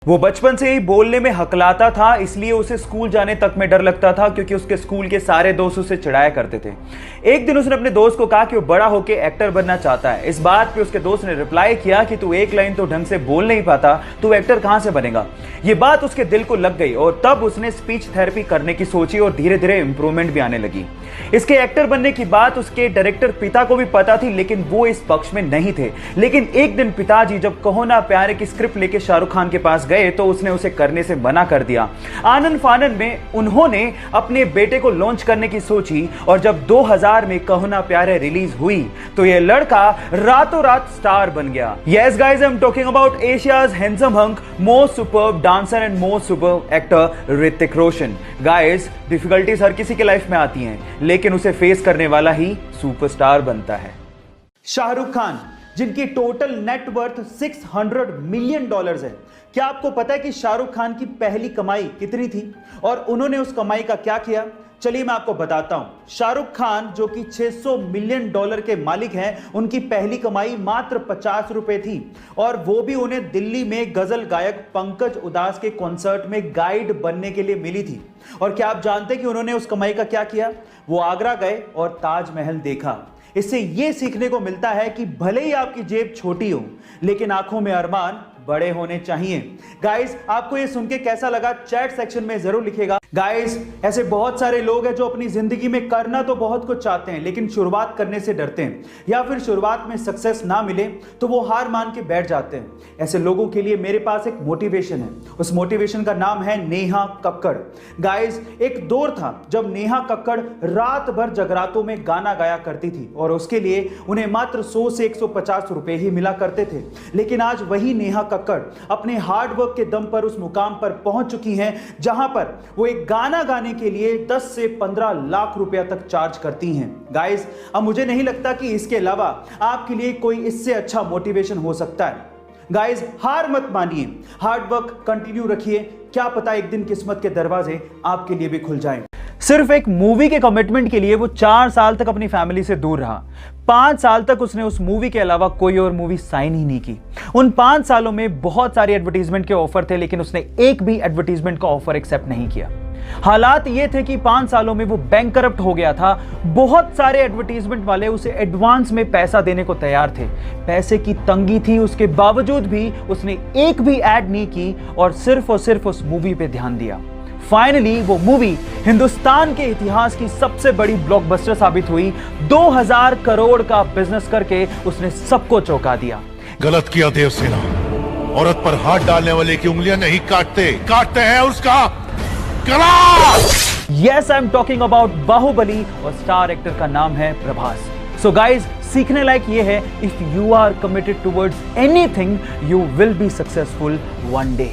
वो बचपन से ही बोलने में हकलाता था, इसलिए उसे स्कूल जाने तक में डर लगता था क्योंकि उसके स्कूल के सारे दोस्त उसे चिढ़ाया करते थे। एक दिन उसने अपने दोस्त को कहा कि वो बड़ा होकर एक्टर बनना चाहता है। इस बात पे उसके दोस्त ने रिप्लाई किया कि तू एक लाइन तो ढंग से बोल नहीं पाता, तू एक्टर कहां से बनेगा। ये बात उसके दिल को लग गई और तब उसने स्पीच थेरेपी करने की सोची और धीरे धीरे इंप्रूवमेंट भी आने लगी। इसके एक्टर बनने की बात उसके डायरेक्टर पिता को भी पता थी, लेकिन वो इस पक्ष में नहीं थे। लेकिन एक दिन पिताजी जब कहो ना प्यारे की स्क्रिप्ट लेके शाहरुख खान के पास गए तो उसने उसे करने से मना कर दिया। आनंद फानन में उन्होंने अपने बेटे को लॉन्च करने की सोची और जब 2000 में कहो ना प्यारे रिलीज हुई तो यह लड़का रातों रात स्टार बन गया। Yes guys, I am talking about Asia's handsome hunk, most superb dancer and most superb actor Hrithik Roshan. Guys, difficulties हर किसी की लाइफ में आती हैं, लेकिन उसे फेस करने वाला ही सुपरस्टार बनता है। शाहरुख खान, जिनकी टोटल नेटवर्थ $600 मिलियन है। क्या आपको पता है कि शाहरुख खान की पहली कमाई कितनी थी और उन्होंने उस कमाई का क्या किया? चलिए मैं आपको बताता हूं। शाहरुख खान जो कि $600 मिलियन के मालिक हैं, उनकी पहली कमाई मात्र 50 रुपए थी और वो भी उन्हें दिल्ली में गजल गायक पंकज उदास के कॉन्सर्ट में गाइड बनने के लिए मिली थी। और क्या आप जानते हैं कि उन्होंने उस कमाई का क्या किया? वो आगरा गए और ताजमहल देखा। इससे यह सीखने को मिलता है कि भले ही आपकी जेब छोटी हो, लेकिन आंखों में अरमान बड़े होने चाहिए। गाइस, आपको ये सुन के कैसा लगा चैट सेक्शन में जरूर लिखिएगा। गाइस, ऐसे बहुत सारे लोग हैं जो अपनी जिंदगी में करना तो बहुत कुछ चाहते हैं, लेकिन शुरुआत करने से डरते हैं या फिर शुरुआत में सक्सेस ना मिले तो वो हार मान के बैठ जाते हैं। ऐसे लोगों के लिए मेरे पास एक मोटिवेशन है। उस मोटिवेशन का नाम है नेहा कक्कड़। गाइस, एक दौर था जब नेहा कक्कड़ रात भर जगरातों में गाना गाया करती थी और उसके लिए उन्हें मात्र 100 से 150 रुपए ही मिला करते थे। लेकिन आज वही नेहा कक्कड़ अपने हार्डवर्क के दम पर उस मुकाम पर पहुंच चुकी हैं जहां पर वो एक गाना गाने के लिए 10 से 15 लाख रुपया तक चार्ज करती हैं। गाइस, अब मुझे नहीं लगता कि इसके अलावा आपके लिए कोई इससे अच्छा मोटिवेशन हो सकता है। गाइस, हार मत मानिए, हार्डवर्क कंटिन्यू रखिए, क्या पता एक दिन किस्मत के दरवाजे आपके लिए भी खुल जाएं। सिर्फ एक मूवी के कमिटमेंट के लिए वो 4 साल तक अपनी फैमिली से दूर रहा। 5 साल तक उसने उस मूवी के अलावा कोई और मूवी साइन ही नहीं की। उन 5 सालों में बहुत सारी एडवर्टीजमेंट के ऑफर थे, लेकिन उसने एक भी एडवर्टीजमेंट का ऑफर एक्सेप्ट नहीं किया। हालात ये थे कि 5 सालों में वो बैंकरप्ट हो गया था। बहुत सारे एडवर्टीजमेंट वाले उसे एडवांस में पैसा देने को तैयार थे। पैसे की तंगी थी, उसके बावजूद भी उसने एक भी एड नहीं की और सिर्फ उस मूवी पे ध्यान दिया। फाइनली वो मूवी हिंदुस्तान के इतिहास की सबसे बड़ी ब्लॉकबस्टर साबित हुई। 2000 करोड़ का बिजनेस करके उसने सबको चौंका दिया। गलत किया देवसेना, औरत पर हाथ डालने वाले की उंगलियां नहीं काटते हैं उसका गला। Yes, I am talking about Baahubali और स्टार एक्टर का नाम है प्रभास। सो गाइज, सीखने लायक ये है, if you are committed towards anything you will be successful one day.